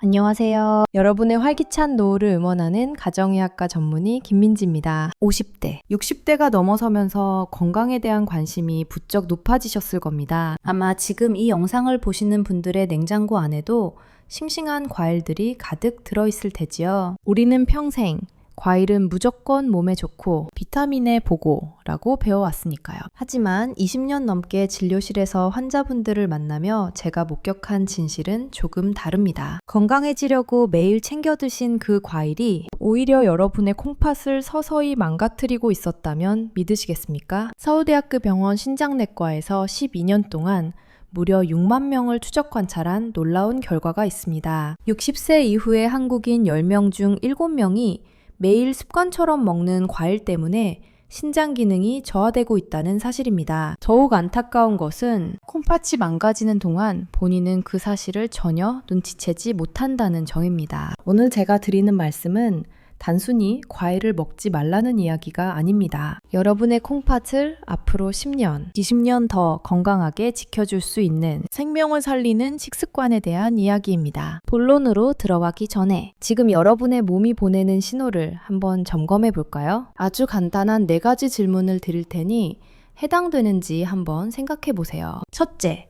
안녕하세요. 여러분의 활기찬 노후를 응원하는 가정의학과 전문의 김민지입니다. 50대, 60대가 넘어서면서 건강에 대한 관심이 부쩍 높아지셨을 겁니다. 아마 지금 이 영상을 보시는 분들의 냉장고 안에도 싱싱한 과일들이 가득 들어있을 테지요. 우리는 평생 과일은 무조건 몸에 좋고 비타민의 보고라고 배워왔으니까요. 하지만 20년 넘게 진료실에서 환자분들을 만나며 제가 목격한 진실은 조금 다릅니다. 건강해지려고 매일 챙겨 드신 그 과일이 오히려 여러분의 콩팥을 서서히 망가뜨리고 있었다면 믿으시겠습니까? 서울대학교 병원 신장내과에서 12년 동안 무려 6만 명을 추적 관찰한 놀라운 결과가 있습니다. 60세 이후의 한국인 10명 중 7명이 매일 습관처럼 먹는 과일 때문에 신장 기능이 저하되고 있다는 사실입니다. 더욱 안타까운 것은 콩팥이 망가지는 동안 본인은 그 사실을 전혀 눈치채지 못한다는 점입니다. 오늘 제가 드리는 말씀은 단순히 과일을 먹지 말라는 이야기가 아닙니다. 여러분의 콩팥을 앞으로 10년, 20년 더 건강하게 지켜줄 수 있는 생명을 살리는 식습관에 대한 이야기입니다. 본론으로 들어가기 전에 지금 여러분의 몸이 보내는 신호를 한번 점검해 볼까요? 아주 간단한 4가지 질문을 드릴 테니 해당되는지 한번 생각해 보세요. 첫째,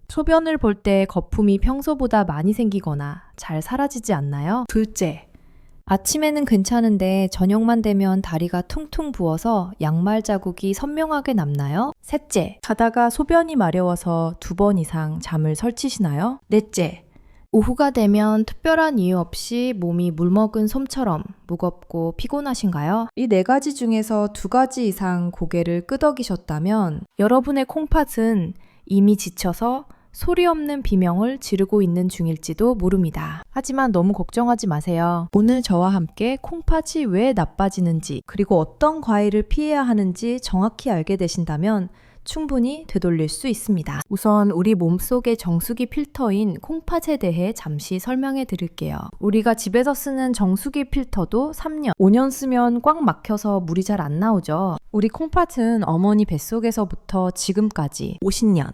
소변을 볼 때 거품이 평소보다 많이 생기거나 잘 사라지지 않나요? 둘째, 아침에는 괜찮은데 저녁만 되면 다리가 퉁퉁 부어서 양말 자국이 선명하게 남나요? 셋째, 자다가 소변이 마려워서 2번 이상 잠을 설치시나요? 넷째, 오후가 되면 특별한 이유 없이 몸이 물먹은 솜처럼 무겁고 피곤하신가요? 이 4가지 중에서 2가지 이상 고개를 끄덕이셨다면 여러분의 콩팥은 이미 지쳐서 소리 없는 비명을 지르고 있는 중일지도 모릅니다. 하지만 너무 걱정하지 마세요. 오늘 저와 함께 콩팥이 왜 나빠지는지 그리고 어떤 과일을 피해야 하는지 정확히 알게 되신다면 충분히 되돌릴 수 있습니다. 우선 우리 몸속의 정수기 필터인 콩팥에 대해 잠시 설명해 드릴게요. 우리가 집에서 쓰는 정수기 필터도 3년, 5년 쓰면 꽉 막혀서 물이 잘 안 나오죠. 우리 콩팥은 어머니 뱃속에서부터 지금까지 50년,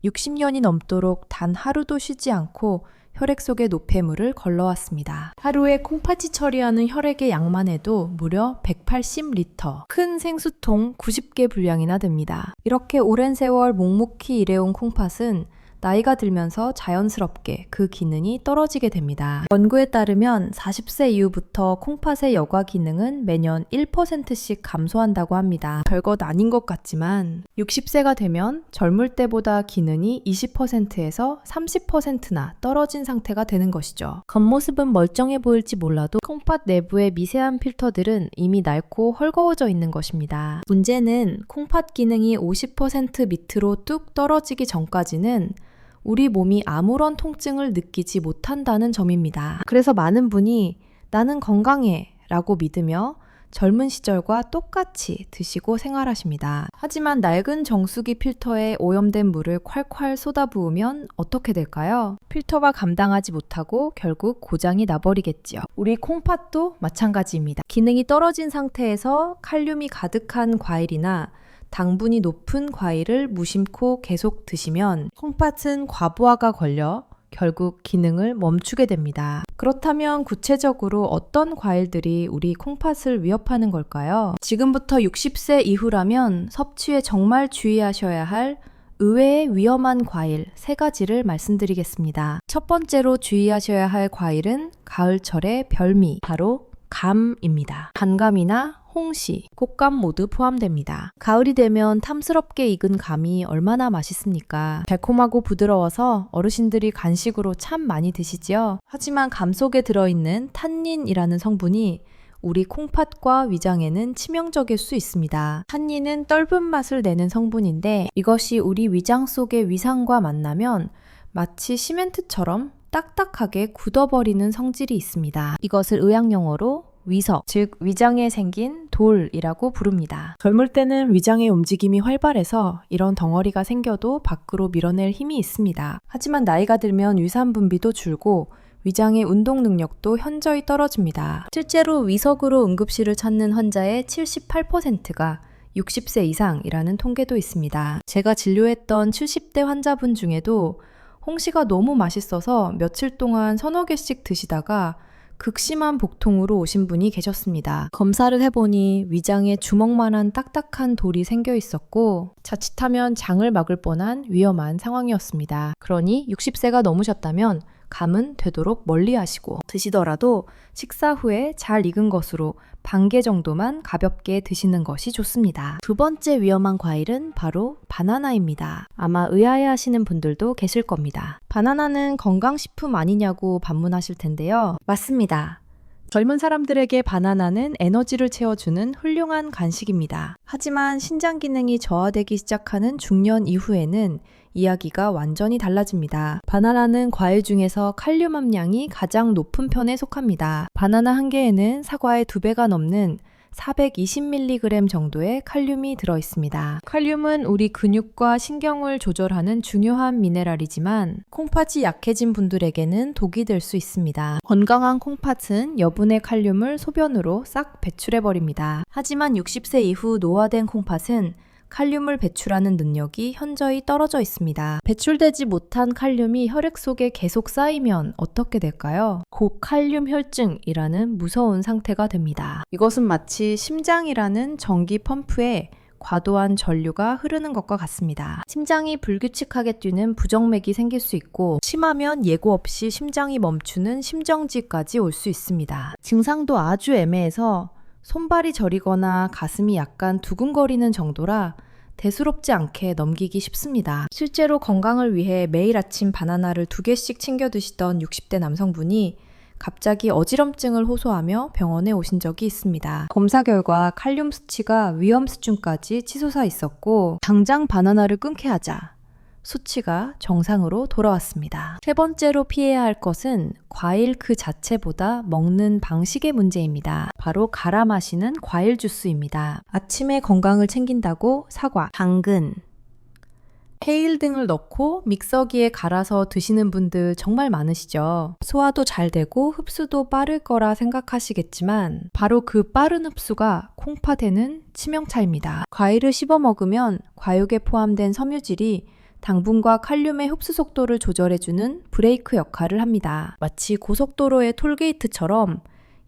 60년이 넘도록 단 하루도 쉬지 않고 혈액 속에 노폐물을 걸러왔습니다. 하루에 콩팥이 처리하는 혈액의 양만 해도 무려 180리터, 큰 생수통 90개 분량이나 됩니다. 이렇게 오랜 세월 묵묵히 일해온 콩팥은 나이가 들면서 자연스럽게 그 기능이 떨어지게 됩니다. 연구에 따르면 40세 이후부터 콩팥의 여과 기능은 매년 1%씩 감소한다고 합니다. 별것 아닌 것 같지만 60세가 되면 젊을 때보다 기능이 20%에서 30%나 떨어진 상태가 되는 것이죠. 겉모습은 멀쩡해 보일지 몰라도 콩팥 내부의 미세한 필터들은 이미 낡고 헐거워져 있는 것입니다. 문제는 콩팥 기능이 50% 밑으로 뚝 떨어지기 전까지는 우리 몸이 아무런 통증을 느끼지 못한다는 점입니다. 그래서 많은 분이 나는 건강해 라고 믿으며 젊은 시절과 똑같이 드시고 생활하십니다. 하지만 낡은 정수기 필터에 오염된 물을 콸콸 쏟아부으면 어떻게 될까요? 필터가 감당하지 못하고 결국 고장이 나버리겠지요. 우리 콩팥도 마찬가지입니다. 기능이 떨어진 상태에서 칼륨이 가득한 과일이나 당분이 높은 과일을 무심코 계속 드시면 콩팥은 과부하가 걸려 결국 기능을 멈추게 됩니다. 그렇다면 구체적으로 어떤 과일들이 우리 콩팥을 위협하는 걸까요? 지금부터 60세 이후라면 섭취에 정말 주의하셔야 할 의외의 위험한 과일 3가지를 말씀드리겠습니다. 첫 번째로 주의하셔야 할 과일은 가을철의 별미, 바로 감입니다. 단감이나 홍시, 곶감 모두 포함됩니다. 가을이 되면 탐스럽게 익은 감이 얼마나 맛있습니까? 달콤하고 부드러워서 어르신들이 간식으로 참 많이 드시지요. 하지만 감 속에 들어있는 탄닌이라는 성분이 우리 콩팥과 위장에는 치명적일 수 있습니다. 탄닌은 떫은 맛을 내는 성분인데 이것이 우리 위장 속의 위산과 만나면 마치 시멘트처럼 딱딱하게 굳어버리는 성질이 있습니다. 이것을 의학용어로 위석, 즉 위장에 생긴 돌이라고 부릅니다. 젊을 때는 위장의 움직임이 활발해서 이런 덩어리가 생겨도 밖으로 밀어낼 힘이 있습니다. 하지만 나이가 들면 위산 분비도 줄고 위장의 운동 능력도 현저히 떨어집니다. 실제로 위석으로 응급실을 찾는 환자의 78%가 60세 이상이라는 통계도 있습니다. 제가 진료했던 70대 환자분 중에도 홍시가 너무 맛있어서 며칠 동안 서너 개씩 드시다가 극심한 복통으로 오신 분이 계셨습니다. 검사를 해보니 위장에 주먹만한 딱딱한 돌이 생겨 있었고 자칫하면 장을 막을 뻔한 위험한 상황이었습니다. 그러니 60세가 넘으셨다면 감은 되도록 멀리 하시고 드시더라도 식사 후에 잘 익은 것으로 반개 정도만 가볍게 드시는 것이 좋습니다. 두 번째 위험한 과일은 바로 바나나입니다. 아마 의아해하시는 분들도 계실 겁니다. 바나나는 건강식품 아니냐고 반문하실 텐데요. 맞습니다. 젊은 사람들에게 바나나는 에너지를 채워주는 훌륭한 간식입니다. 하지만 신장 기능이 저하되기 시작하는 중년 이후에는 이야기가 완전히 달라집니다. 바나나는 과일 중에서 칼륨 함량이 가장 높은 편에 속합니다. 바나나 한 개에는 사과의 2배가 넘는 420mg 정도의 칼륨이 들어있습니다. 칼륨은 우리 근육과 신경을 조절하는 중요한 미네랄이지만 콩팥이 약해진 분들에게는 독이 될 수 있습니다. 건강한 콩팥은 여분의 칼륨을 소변으로 싹 배출해버립니다. 하지만 60세 이후 노화된 콩팥은 칼륨을 배출하는 능력이 현저히 떨어져 있습니다. 배출되지 못한 칼륨이 혈액 속에 계속 쌓이면 어떻게 될까요? 고칼륨 혈증이라는 무서운 상태가 됩니다. 이것은 마치 심장이라는 전기 펌프에 과도한 전류가 흐르는 것과 같습니다. 심장이 불규칙하게 뛰는 부정맥이 생길 수 있고 심하면 예고 없이 심장이 멈추는 심정지까지 올 수 있습니다. 증상도 아주 애매해서 손발이 저리거나 가슴이 약간 두근거리는 정도라 대수롭지 않게 넘기기 쉽습니다. 실제로 건강을 위해 매일 아침 바나나를 2개씩 챙겨 드시던 60대 남성분이 갑자기 어지럼증을 호소하며 병원에 오신 적이 있습니다. 검사 결과 칼륨 수치가 위험 수준까지 치솟아 있었고 당장 바나나를 끊게 하자 수치가 정상으로 돌아왔습니다. 세 번째로 피해야 할 것은 과일 그 자체보다 먹는 방식의 문제입니다. 바로 갈아 마시는 과일 주스입니다. 아침에 건강을 챙긴다고 사과, 당근, 케일 등을 넣고 믹서기에 갈아서 드시는 분들 정말 많으시죠? 소화도 잘 되고 흡수도 빠를 거라 생각하시겠지만 바로 그 빠른 흡수가 콩팥에는 치명타입니다. 과일을 씹어 먹으면 과육에 포함된 섬유질이 당분과 칼륨의 흡수 속도를 조절해주는 브레이크 역할을 합니다. 마치 고속도로의 톨게이트처럼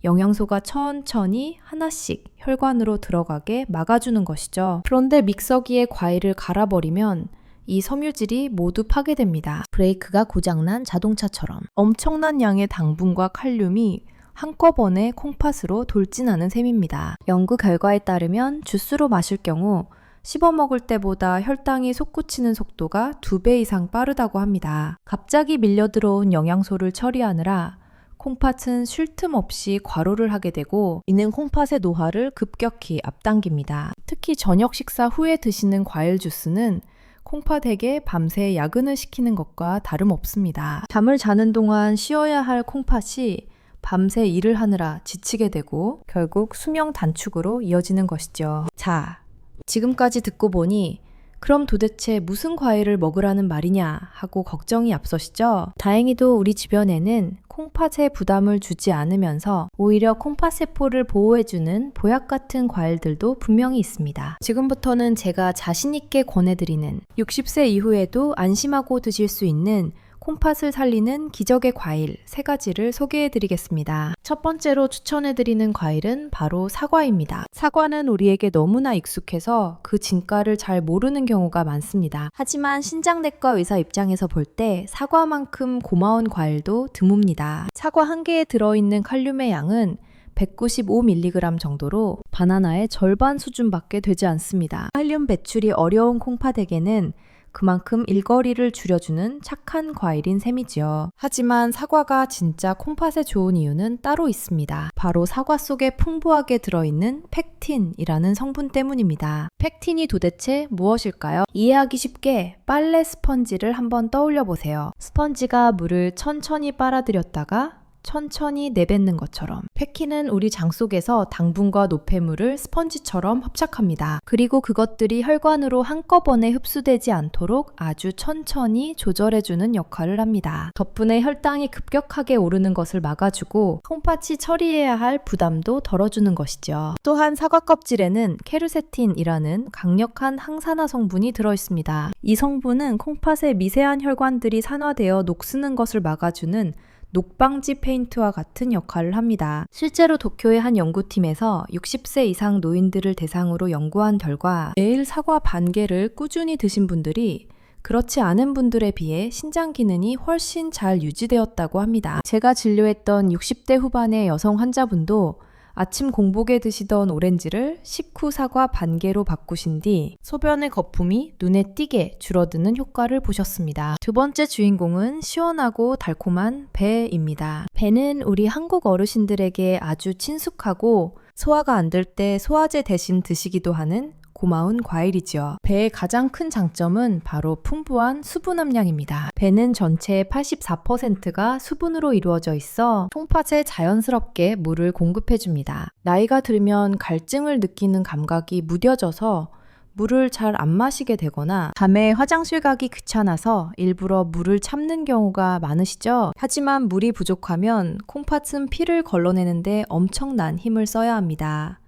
영양소가 천천히 하나씩 혈관으로 들어가게 막아주는 것이죠. 그런데 믹서기에 과일을 갈아버리면 이 섬유질이 모두 파괴됩니다. 브레이크가 고장난 자동차처럼 엄청난 양의 당분과 칼륨이 한꺼번에 콩팥으로 돌진하는 셈입니다. 연구 결과에 따르면 주스로 마실 경우 씹어 먹을 때보다 혈당이 솟구치는 속도가 2배 이상 빠르다고 합니다. 갑자기 밀려들어온 영양소를 처리하느라 콩팥은 쉴 틈 없이 과로를 하게 되고 이는 콩팥의 노화를 급격히 앞당깁니다. 특히 저녁 식사 후에 드시는 과일 주스는 콩팥에게 밤새 야근을 시키는 것과 다름없습니다. 잠을 자는 동안 쉬어야 할 콩팥이 밤새 일을 하느라 지치게 되고 결국 수명 단축으로 이어지는 것이죠. 자, 지금까지 듣고 보니 그럼 도대체 무슨 과일을 먹으라는 말이냐 하고 걱정이 앞서시죠? 다행히도 우리 주변에는 콩팥에 부담을 주지 않으면서 오히려 콩팥 세포를 보호해주는 보약 같은 과일들도 분명히 있습니다. 지금부터는 제가 자신 있게 권해드리는 60세 이후에도 안심하고 드실 수 있는 콩팥을 살리는 기적의 과일 3가지를 소개해드리겠습니다. 첫 번째로 추천해드리는 과일은 바로 사과입니다. 사과는 우리에게 너무나 익숙해서 그 진가를 잘 모르는 경우가 많습니다. 하지만 신장내과 의사 입장에서 볼 때 사과만큼 고마운 과일도 드뭅니다. 사과 한 개에 들어있는 칼륨의 양은 195mg 정도로 바나나의 절반 수준밖에 되지 않습니다. 칼륨 배출이 어려운 콩팥에게는 그만큼 일거리를 줄여주는 착한 과일인 셈이지요. 하지만 사과가 진짜 콩팥에 좋은 이유는 따로 있습니다. 바로 사과 속에 풍부하게 들어있는 펙틴이라는 성분 때문입니다. 펙틴이 도대체 무엇일까요? 이해하기 쉽게 빨래 스펀지를 한번 떠올려 보세요. 스펀지가 물을 천천히 빨아들였다가 천천히 내뱉는 것처럼. 페킨은 우리 장 속에서 당분과 노폐물을 스펀지처럼 합착합니다. 그리고 그것들이 혈관으로 한꺼번에 흡수되지 않도록 아주 천천히 조절해주는 역할을 합니다. 덕분에 혈당이 급격하게 오르는 것을 막아주고 콩팥이 처리해야 할 부담도 덜어주는 것이죠. 또한 사과 껍질에는 케르세틴이라는 강력한 항산화 성분이 들어있습니다. 이 성분은 콩팥의 미세한 혈관들이 산화되어 녹쓰는 것을 막아주는 녹방지 페인트와 같은 역할을 합니다. 실제로 도쿄의 한 연구팀에서 60세 이상 노인들을 대상으로 연구한 결과 매일 사과 반 개를 꾸준히 드신 분들이 그렇지 않은 분들에 비해 신장 기능이 훨씬 잘 유지되었다고 합니다. 제가 진료했던 60대 후반의 여성 환자분도 아침 공복에 드시던 오렌지를 식후 사과 반 개로 바꾸신 뒤 소변의 거품이 눈에 띄게 줄어드는 효과를 보셨습니다. 두 번째 주인공은 시원하고 달콤한 배입니다. 배는 우리 한국 어르신들에게 아주 친숙하고 소화가 안 될 때 소화제 대신 드시기도 하는 고마운 과일이죠. 배의 가장 큰 장점은 바로 풍부한 수분 함량입니다. 배는 전체의 84%가 수분으로 이루어져 있어 콩팥에 자연스럽게 물을 공급해줍니다. 나이가 들면 갈증을 느끼는 감각이 무뎌져서 물을 잘 안 마시게 되거나 밤에 화장실 가기 귀찮아서 일부러 물을 참는 경우가 많으시죠? 하지만 물이 부족하면 콩팥은 피를 걸러내는데 엄청난 힘을 써야 합니다.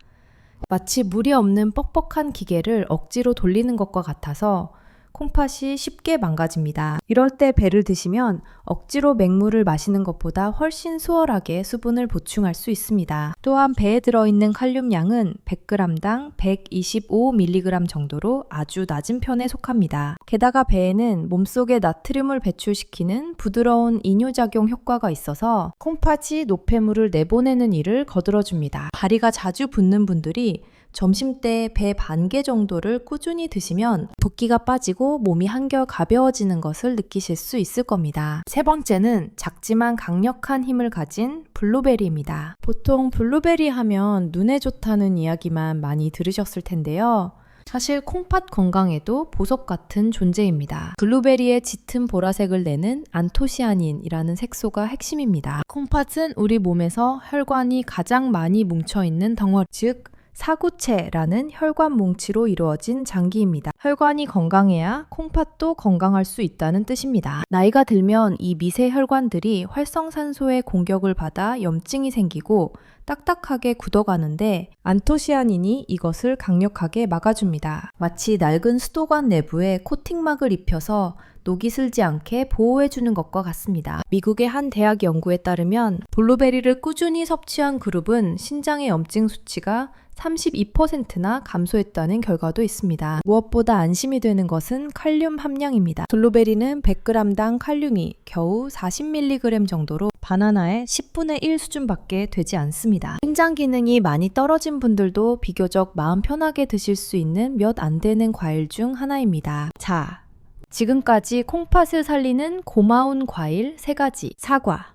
마치 물이 없는 뻑뻑한 기계를 억지로 돌리는 것과 같아서 콩팥이 쉽게 망가집니다. 이럴 때 배를 드시면 억지로 맹물을 마시는 것보다 훨씬 수월하게 수분을 보충할 수 있습니다. 또한 배에 들어있는 칼륨 양은 100g당 125mg 정도로 아주 낮은 편에 속합니다. 게다가 배에는 몸속에 나트륨을 배출시키는 부드러운 이뇨작용 효과가 있어서 콩팥이 노폐물을 내보내는 일을 거들어줍니다. 다리가 자주 붓는 분들이 점심때 배 반 개 정도를 꾸준히 드시면 붓기가 빠지고 몸이 한결 가벼워지는 것을 느끼실 수 있을 겁니다. 세 번째는 작지만 강력한 힘을 가진 블루베리입니다. 보통 블루베리 하면 눈에 좋다는 이야기만 많이 들으셨을 텐데요. 사실 콩팥 건강에도 보석 같은 존재입니다. 블루베리의 짙은 보라색을 내는 안토시아닌이라는 색소가 핵심입니다. 콩팥은 우리 몸에서 혈관이 가장 많이 뭉쳐있는 덩어리, 즉 사구체라는 혈관 뭉치로 이루어진 장기입니다. 혈관이 건강해야 콩팥도 건강할 수 있다는 뜻입니다. 나이가 들면 이 미세 혈관들이 활성산소의 공격을 받아 염증이 생기고 딱딱하게 굳어가는데 안토시아닌이 이것을 강력하게 막아줍니다. 마치 낡은 수도관 내부에 코팅막을 입혀서 녹이 슬지 않게 보호해주는 것과 같습니다. 미국의 한 대학 연구에 따르면 블루베리를 꾸준히 섭취한 그룹은 신장의 염증 수치가 32%나 감소했다는 결과도 있습니다. 무엇보다 안심이 되는 것은 칼륨 함량입니다. 블루베리는 100g당 칼륨이 겨우 40mg 정도로 바나나의 10분의 1 수준밖에 되지 않습니다. 신장 기능이 많이 떨어진 분들도 비교적 마음 편하게 드실 수 있는 몇 안 되는 과일 중 하나입니다. 자, 지금까지 콩팥을 살리는 고마운 과일 3가지, 사과,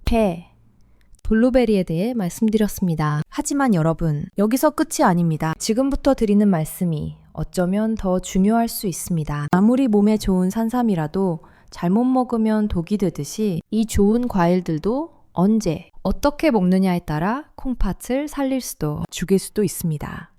배, 블루베리에 대해 말씀드렸습니다. 하지만 여러분, 여기서 끝이 아닙니다. 지금부터 드리는 말씀이 어쩌면 더 중요할 수 있습니다. 아무리 몸에 좋은 산삼이라도 잘못 먹으면 독이 되듯이 이 좋은 과일들도 언제, 어떻게 먹느냐에 따라 콩팥을 살릴 수도 죽일 수도 있습니다.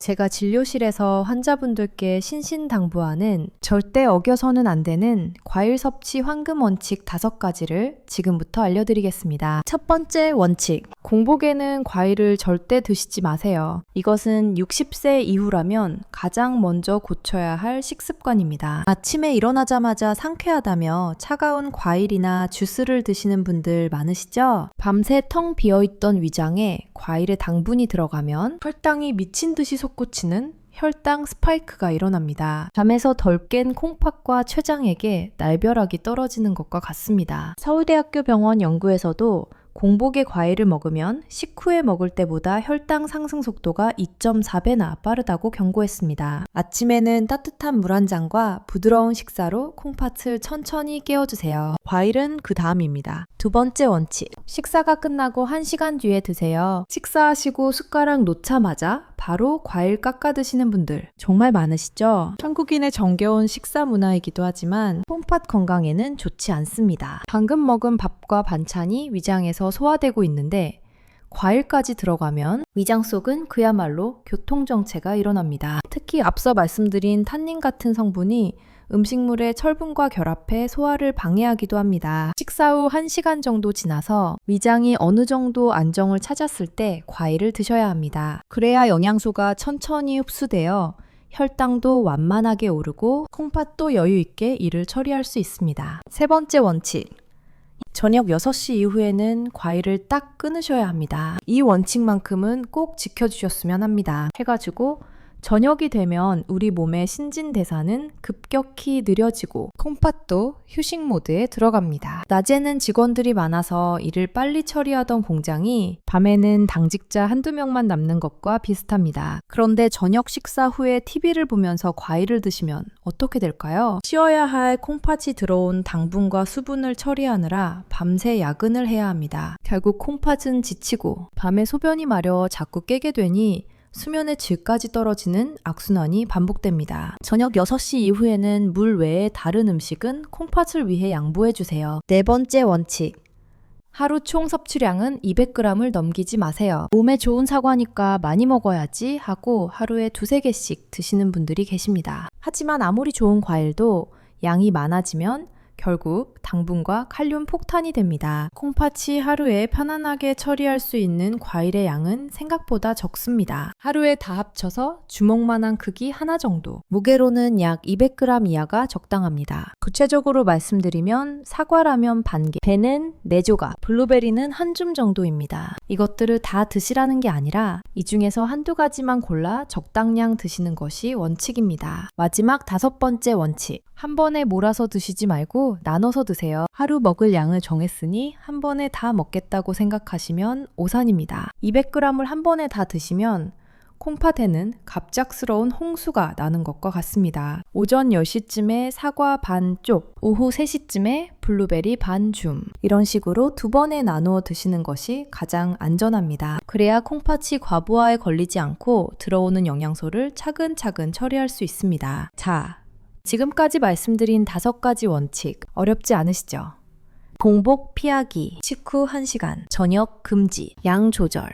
제가 진료실에서 환자분들께 신신당부하는 절대 어겨서는 안 되는 과일 섭취 황금 원칙 5가지를 지금부터 알려드리겠습니다. 첫 번째 원칙, 공복에는 과일을 절대 드시지 마세요. 이것은 60세 이후라면 가장 먼저 고쳐야 할 식습관입니다. 아침에 일어나자마자 상쾌하다며 차가운 과일이나 주스를 드시는 분들 많으시죠? 밤새 텅 비어있던 위장에 과일의 당분이 들어가면 혈당이 미친 듯이 솟구치는 혈당 스파이크가 일어납니다. 잠에서 덜 깬 콩팥과 췌장에게 날벼락이 떨어지는 것과 같습니다. 서울대학교 병원 연구에서도 공복에 과일을 먹으면 식후에 먹을 때보다 혈당 상승 속도가 2.4배나 빠르다고 경고했습니다. 아침에는 따뜻한 물 한 잔과 부드러운 식사로 콩팥을 천천히 깨워주세요. 과일은 그 다음입니다. 두 번째 원칙, 식사가 끝나고 1시간 뒤에 드세요. 식사하시고 숟가락 놓자마자 바로 과일 깎아 드시는 분들 정말 많으시죠? 한국인의 정겨운 식사 문화이기도 하지만 콩팥 건강에는 좋지 않습니다. 방금 먹은 밥과 반찬이 위장에서 소화되고 있는데 과일까지 들어가면 위장 속은 그야말로 교통정체가 일어납니다. 특히 앞서 말씀드린 탄닌 같은 성분이 음식물의 철분과 결합해 소화를 방해하기도 합니다. 식사 후 1시간 정도 지나서 위장이 어느 정도 안정을 찾았을 때 과일을 드셔야 합니다. 그래야 영양소가 천천히 흡수되어 혈당도 완만하게 오르고 콩팥도 여유 있게 일을 처리할 수 있습니다. 세 번째 원칙. 저녁 6시 이후에는 과일을 딱 끊으셔야 합니다. 이 원칙만큼은 꼭 지켜주셨으면 합니다. 해가지고 저녁이 되면 우리 몸의 신진대사는 급격히 느려지고 콩팥도 휴식 모드에 들어갑니다. 낮에는 직원들이 많아서 일을 빨리 처리하던 공장이 밤에는 당직자 한두 명만 남는 것과 비슷합니다. 그런데 저녁 식사 후에 TV를 보면서 과일을 드시면 어떻게 될까요? 쉬어야 할 콩팥이 들어온 당분과 수분을 처리하느라 밤새 야근을 해야 합니다. 결국 콩팥은 지치고 밤에 소변이 마려 자꾸 깨게 되니 수면의 질까지 떨어지는 악순환이 반복됩니다. 저녁 6시 이후에는 물 외에 다른 음식은 콩팥을 위해 양보해주세요. 네 번째 원칙. 하루 총 섭취량은 200g을 넘기지 마세요. 몸에 좋은 사과니까 많이 먹어야지 하고 하루에 2-3개씩 드시는 분들이 계십니다. 하지만 아무리 좋은 과일도 양이 많아지면 결국 당분과 칼륨 폭탄이 됩니다. 콩팥이 하루에 편안하게 처리할 수 있는 과일의 양은 생각보다 적습니다. 하루에 다 합쳐서 주먹만한 크기 하나 정도. 무게로는 약 200g 이하가 적당합니다. 구체적으로 말씀드리면 사과라면 반개, 배는 4조각, 블루베리는 한 줌 정도입니다. 이것들을 다 드시라는 게 아니라 이 중에서 한두 가지만 골라 적당량 드시는 것이 원칙입니다. 마지막 5번째 원칙. 한 번에 몰아서 드시지 말고 나눠서 드세요. 하루 먹을 양을 정했으니 한 번에 다 먹겠다고 생각하시면 오산입니다. 200g을 한 번에 다 드시면 콩팥에는 갑작스러운 홍수가 나는 것과 같습니다. 오전 10시쯤에 사과 반 쪽, 오후 3시쯤에 블루베리 반 줌. 이런 식으로 2번에 나누어 드시는 것이 가장 안전합니다. 그래야 콩팥이 과부하에 걸리지 않고 들어오는 영양소를 차근차근 처리할 수 있습니다. 자, 지금까지 말씀드린 5가지 원칙 어렵지 않으시죠? 공복 피하기, 식후 1시간, 저녁 금지, 양 조절,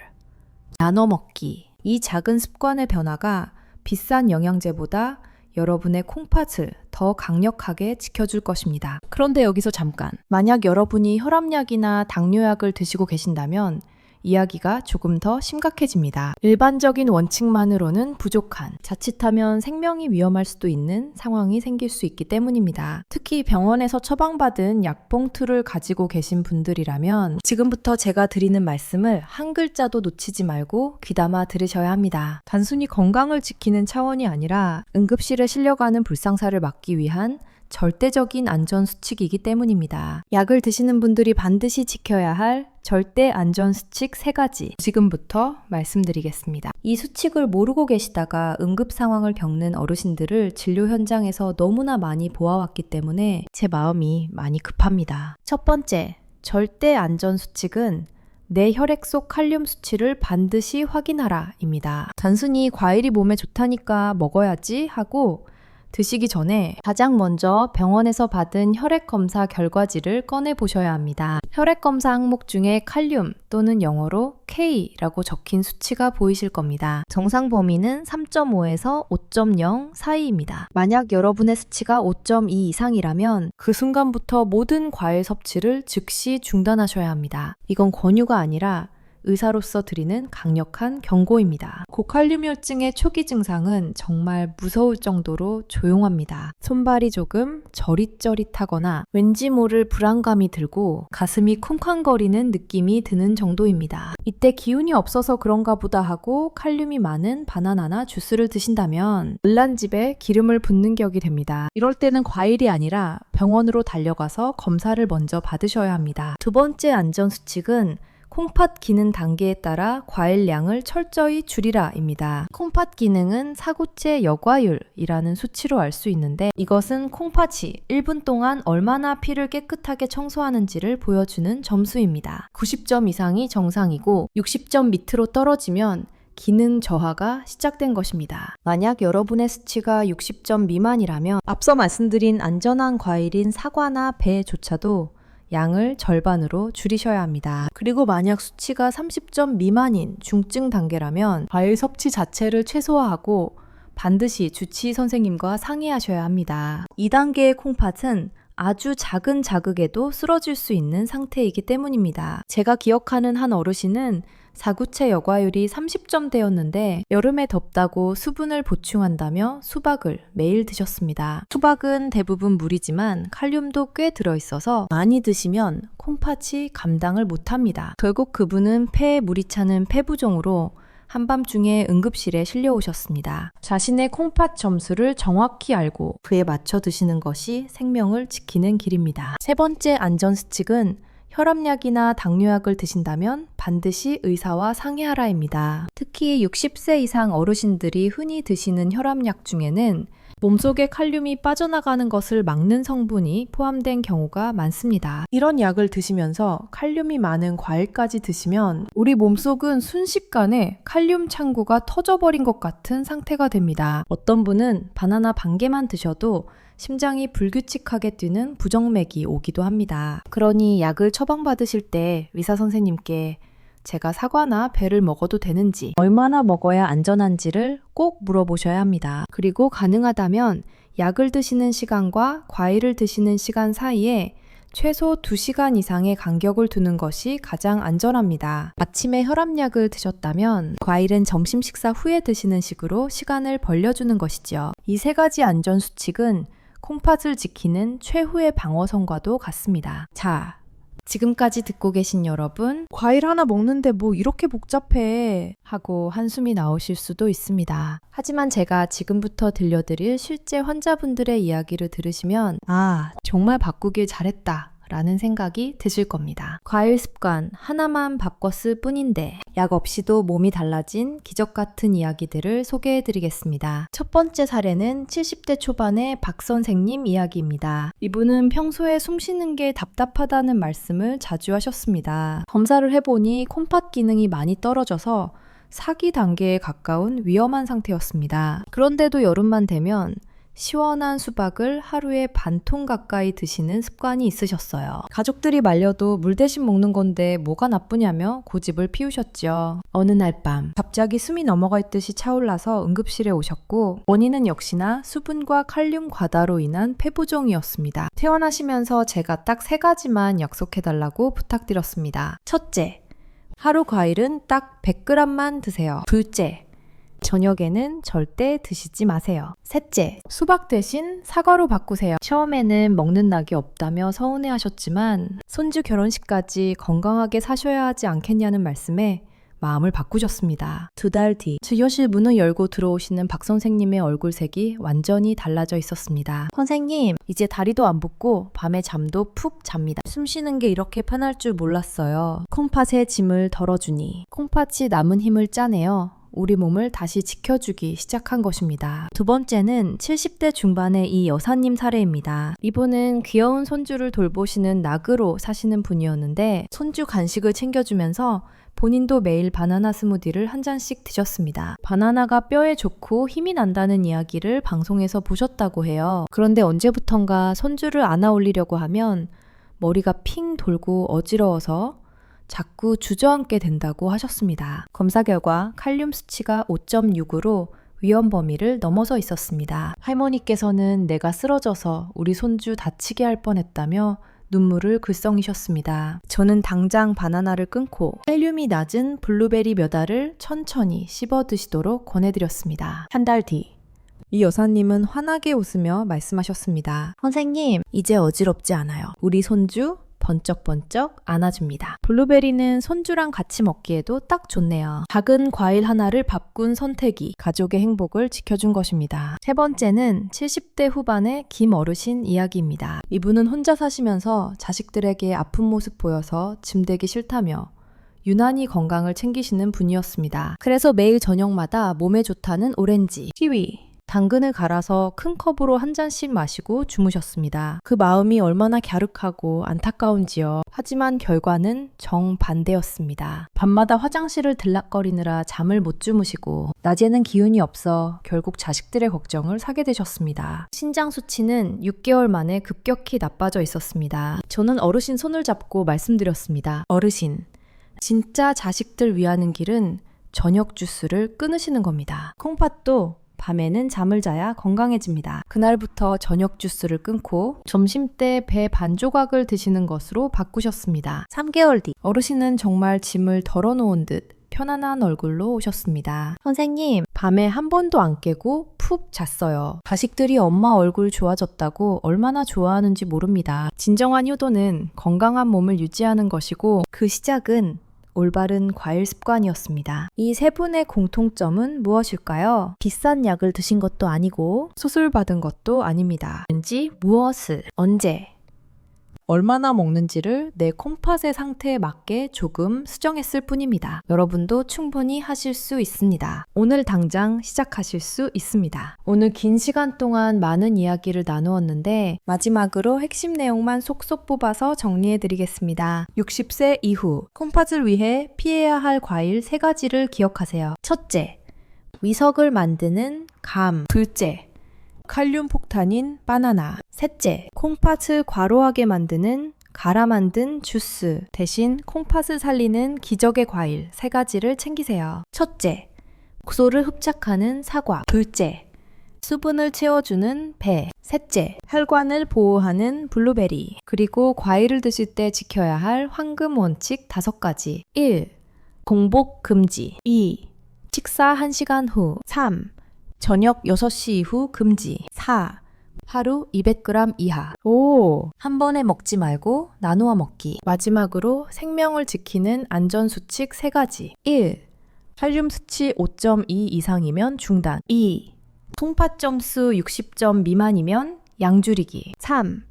나눠 먹기. 이 작은 습관의 변화가 비싼 영양제보다 여러분의 콩팥을 더 강력하게 지켜줄 것입니다. 그런데 여기서 잠깐, 만약 여러분이 혈압약이나 당뇨약을 드시고 계신다면 이야기가 조금 더 심각해집니다. 일반적인 원칙만으로는 부족한, 자칫하면 생명이 위험할 수도 있는 상황이 생길 수 있기 때문입니다. 특히 병원에서 처방받은 약봉투를 가지고 계신 분들이라면 지금부터 제가 드리는 말씀을 한 글자도 놓치지 말고 귀담아 들으셔야 합니다. 단순히 건강을 지키는 차원이 아니라 응급실에 실려가는 불상사를 막기 위한 절대적인 안전수칙이기 때문입니다. 약을 드시는 분들이 반드시 지켜야 할 절대 안전수칙 3가지 지금부터 말씀드리겠습니다. 이 수칙을 모르고 계시다가 응급 상황을 겪는 어르신들을 진료 현장에서 너무나 많이 보아왔기 때문에 제 마음이 많이 급합니다. 첫 번째, 절대 안전수칙은 내 혈액 속 칼륨 수치를 반드시 확인하라 입니다. 단순히 과일이 몸에 좋다니까 먹어야지 하고 드시기 전에 가장 먼저 병원에서 받은 혈액 검사 결과지를 꺼내 보셔야 합니다. 혈액 검사 항목 중에 칼륨 또는 영어로 K라고 적힌 수치가 보이실 겁니다. 정상 범위는 3.5에서 5.0 사이입니다. 만약 여러분의 수치가 5.2 이상이라면 그 순간부터 모든 과일 섭취를 즉시 중단하셔야 합니다. 이건 권유가 아니라 의사로서 드리는 강력한 경고입니다. 고칼륨혈증의 초기 증상은 정말 무서울 정도로 조용합니다. 손발이 조금 저릿저릿하거나 왠지 모를 불안감이 들고 가슴이 쿵쾅거리는 느낌이 드는 정도입니다. 이때 기운이 없어서 그런가 보다 하고 칼륨이 많은 바나나나 주스를 드신다면 을란집에 기름을 붓는 격이 됩니다. 이럴 때는 과일이 아니라 병원으로 달려가서 검사를 먼저 받으셔야 합니다. 두 번째 안전수칙은 콩팥 기능 단계에 따라 과일량을 철저히 줄이라입니다. 콩팥 기능은 사구체 여과율이라는 수치로 알 수 있는데 이것은 콩팥이 1분 동안 얼마나 피를 깨끗하게 청소하는지를 보여주는 점수입니다. 90점 이상이 정상이고 60점 밑으로 떨어지면 기능 저하가 시작된 것입니다. 만약 여러분의 수치가 60점 미만이라면 앞서 말씀드린 안전한 과일인 사과나 배조차도 양을 절반으로 줄이셔야 합니다. 그리고 만약 수치가 30점 미만인 중증 단계라면 과일 섭취 자체를 최소화하고 반드시 주치의 선생님과 상의하셔야 합니다. 2단계의 콩팥은 아주 작은 자극에도 쓰러질 수 있는 상태이기 때문입니다. 제가 기억하는 한 어르신은 사구체 여과율이 30점대였는데 여름에 덥다고 수분을 보충한다며 수박을 매일 드셨습니다. 수박은 대부분 물이지만 칼륨도 꽤 들어있어서 많이 드시면 콩팥이 감당을 못합니다. 결국 그분은 폐에 물이 차는 폐부종으로 한밤중에 응급실에 실려오셨습니다. 자신의 콩팥 점수를 정확히 알고 그에 맞춰 드시는 것이 생명을 지키는 길입니다. 세 번째 안전수칙은 혈압약이나 당뇨약을 드신다면 반드시 의사와 상의하라입니다. 특히 60세 이상 어르신들이 흔히 드시는 혈압약 중에는 몸속에 칼륨이 빠져나가는 것을 막는 성분이 포함된 경우가 많습니다. 이런 약을 드시면서 칼륨이 많은 과일까지 드시면 우리 몸속은 순식간에 칼륨 창구가 터져버린 것 같은 상태가 됩니다. 어떤 분은 바나나 반 개만 드셔도 심장이 불규칙하게 뛰는 부정맥이 오기도 합니다. 그러니 약을 처방받으실 때 의사 선생님께 제가 사과나 배를 먹어도 되는지, 얼마나 먹어야 안전한지를 꼭 물어보셔야 합니다. 그리고 가능하다면 약을 드시는 시간과 과일을 드시는 시간 사이에 최소 2시간 이상의 간격을 두는 것이 가장 안전합니다. 아침에 혈압약을 드셨다면 과일은 점심 식사 후에 드시는 식으로 시간을 벌려주는 것이죠. 이 세 가지 안전수칙은 콩팥을 지키는 최후의 방어선과도 같습니다. 자, 지금까지 듣고 계신 여러분, 과일 하나 먹는데 뭐 이렇게 복잡해 하고 한숨이 나오실 수도 있습니다. 하지만 제가 지금부터 들려드릴 실제 환자분들의 이야기를 들으시면 정말 바꾸길 잘했다 라는 생각이 드실 겁니다. 과일 습관 하나만 바꿨을 뿐인데 약 없이도 몸이 달라진 기적 같은 이야기들을 소개해 드리겠습니다. 첫 번째 사례는 70대 초반의 박 선생님 이야기입니다. 이분은 평소에 숨 쉬는 게 답답하다는 말씀을 자주 하셨습니다. 검사를 해보니 콩팥 기능이 많이 떨어져서 사기 단계에 가까운 위험한 상태였습니다. 그런데도 여름만 되면 시원한 수박을 하루에 반통 가까이 드시는 습관이 있으셨어요. 가족들이 말려도 물 대신 먹는 건데 뭐가 나쁘냐며 고집을 피우셨죠. 어느 날 밤 갑자기 숨이 넘어갈 듯이 차올라서 응급실에 오셨고 원인은 역시나 수분과 칼륨 과다로 인한 폐부종이었습니다. 퇴원하시면서 제가 딱 3가지만 약속해달라고 부탁드렸습니다. 첫째, 하루 과일은 딱 100g만 드세요. 둘째, 저녁에는 절대 드시지 마세요. 셋째, 수박 대신 사과로 바꾸세요. 처음에는 먹는 낙이 없다며 서운해하셨지만 손주 결혼식까지 건강하게 사셔야 하지 않겠냐는 말씀에 마음을 바꾸셨습니다. 2달 뒤 진료실 문을 열고 들어오시는 박 선생님의 얼굴색이 완전히 달라져 있었습니다. 선생님, 이제 다리도 안 붓고 밤에 잠도 푹 잡니다. 숨 쉬는 게 이렇게 편할 줄 몰랐어요. 콩팥의 짐을 덜어주니 콩팥이 남은 힘을 짜내어 우리 몸을 다시 지켜주기 시작한 것입니다. 두 번째는 70대 중반의 이 여사님 사례입니다. 이분은 귀여운 손주를 돌보시는 낙으로 사시는 분이었는데 손주 간식을 챙겨주면서 본인도 매일 바나나 스무디를 한 잔씩 드셨습니다. 바나나가 뼈에 좋고 힘이 난다는 이야기를 방송에서 보셨다고 해요. 그런데 언제부턴가 손주를 안아 올리려고 하면 머리가 핑 돌고 어지러워서 자꾸 주저앉게 된다고 하셨습니다. 검사 결과 칼륨 수치가 5.6으로 위험 범위를 넘어서 있었습니다. 할머니께서는 내가 쓰러져서 우리 손주 다치게 할 뻔했다며 눈물을 글썽이셨습니다. 저는 당장 바나나를 끊고 칼륨이 낮은 블루베리 몇 알을 천천히 씹어 드시도록 권해드렸습니다. 한 달 뒤, 이 여사님은 환하게 웃으며 말씀하셨습니다. 선생님, 이제 어지럽지 않아요. 우리 손주 번쩍번쩍 안아줍니다. 블루베리는 손주랑 같이 먹기에도 딱 좋네요. 작은 과일 하나를 바꾼 선택이 가족의 행복을 지켜준 것입니다. 세 번째는 70대 후반의 김 어르신 이야기입니다. 이분은 혼자 사시면서 자식들에게 아픈 모습 보여서 짐되기 싫다며 유난히 건강을 챙기시는 분이었습니다. 그래서 매일 저녁마다 몸에 좋다는 오렌지, 키위, 당근을 갈아서 큰 컵으로 한 잔씩 마시고 주무셨습니다. 그 마음이 얼마나 갸륵하고 안타까운지요. 하지만 결과는 정반대였습니다. 밤마다 화장실을 들락거리느라 잠을 못 주무시고 낮에는 기운이 없어 결국 자식들의 걱정을 사게 되셨습니다. 신장 수치는 6개월 만에 급격히 나빠져 있었습니다. 저는 어르신 손을 잡고 말씀드렸습니다. 어르신, 진짜 자식들 위하는 길은 저녁 주스를 끊으시는 겁니다. 콩팥도 밤에는 잠을 자야 건강해집니다. 그날부터 저녁 주스를 끊고 점심때 배 반 조각을 드시는 것으로 바꾸셨습니다. 3개월 뒤 어르신은 정말 짐을 덜어놓은 듯 편안한 얼굴로 오셨습니다. 선생님, 밤에 한 번도 안 깨고 푹 잤어요. 자식들이 엄마 얼굴 좋아졌다고 얼마나 좋아하는지 모릅니다. 진정한 효도는 건강한 몸을 유지하는 것이고 그 시작은 올바른 과일 습관이었습니다. 이 세 분의 공통점은 무엇일까요? 비싼 약을 드신 것도 아니고 수술받은 것도 아닙니다. 왠지 무엇을, 언제, 얼마나 먹는지를 내 콩팥의 상태에 맞게 조금 수정했을 뿐입니다. 여러분도 충분히 하실 수 있습니다. 오늘 당장 시작하실 수 있습니다. 오늘 긴 시간 동안 많은 이야기를 나누었는데 마지막으로 핵심 내용만 속속 뽑아서 정리해드리겠습니다. 60세 이후 콩팥을 위해 피해야 할 과일 3가지를 기억하세요. 첫째, 위석을 만드는 감. 둘째, 칼륨 폭탄인 바나나. 셋째, 콩팥을 과로하게 만드는 갈아 만든 주스 대신 콩팥을 살리는 기적의 과일 3가지를 챙기세요. 첫째, 독소를 흡착하는 사과. 둘째, 수분을 채워주는 배. 셋째, 혈관을 보호하는 블루베리. 그리고 과일을 드실 때 지켜야 할 황금 원칙 5가지. 1. 공복 금지. 2. 식사 1시간 후. 3. 저녁 6시 이후 금지. 4. 하루 200g 이하. 한 번에 먹지 말고 나누어 먹기. 마지막으로 생명을 지키는 안전수칙 3가지. 1. 칼륨 수치 5.2 이상이면 중단. 2. 콩팥 점수 60점 미만이면 양 줄이기. 3.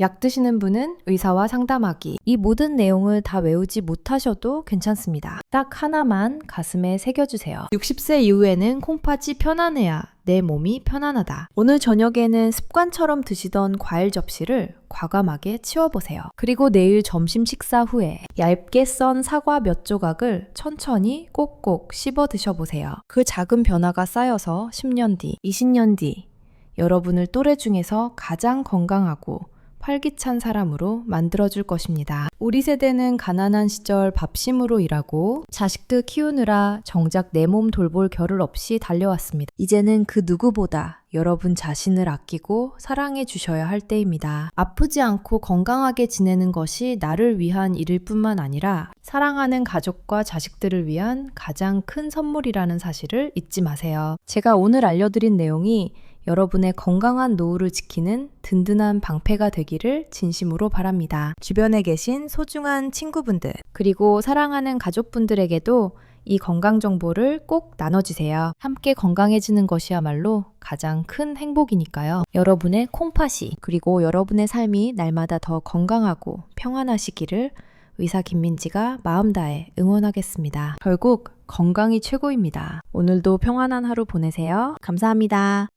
약 드시는 분은 의사와 상담하기. 이 모든 내용을 다 외우지 못하셔도 괜찮습니다. 딱 하나만 가슴에 새겨주세요. 60세 이후에는 콩팥이 편안해야 내 몸이 편안하다. 오늘 저녁에는 습관처럼 드시던 과일 접시를 과감하게 치워보세요. 그리고 내일 점심 식사 후에 얇게 썬 사과 몇 조각을 천천히 꼭꼭 씹어 드셔보세요. 그 작은 변화가 쌓여서 10년 뒤, 20년 뒤 여러분을 또래 중에서 가장 건강하고 활기찬 사람으로 만들어줄 것입니다. 우리 세대는 가난한 시절 밥심으로 일하고 자식들 키우느라 정작 내 몸 돌볼 겨를 없이 달려왔습니다. 이제는 그 누구보다 여러분 자신을 아끼고 사랑해 주셔야 할 때입니다. 아프지 않고 건강하게 지내는 것이 나를 위한 일일 뿐만 아니라 사랑하는 가족과 자식들을 위한 가장 큰 선물이라는 사실을 잊지 마세요. 제가 오늘 알려드린 내용이 여러분의 건강한 노후를 지키는 든든한 방패가 되기를 진심으로 바랍니다. 주변에 계신 소중한 친구분들, 그리고 사랑하는 가족분들에게도 이 건강 정보를 꼭 나눠주세요. 함께 건강해지는 것이야말로 가장 큰 행복이니까요. 여러분의 콩팥이, 그리고 여러분의 삶이 날마다 더 건강하고 평안하시기를 의사 김민지가 마음 다해 응원하겠습니다. 결국 건강이 최고입니다. 오늘도 평안한 하루 보내세요. 감사합니다.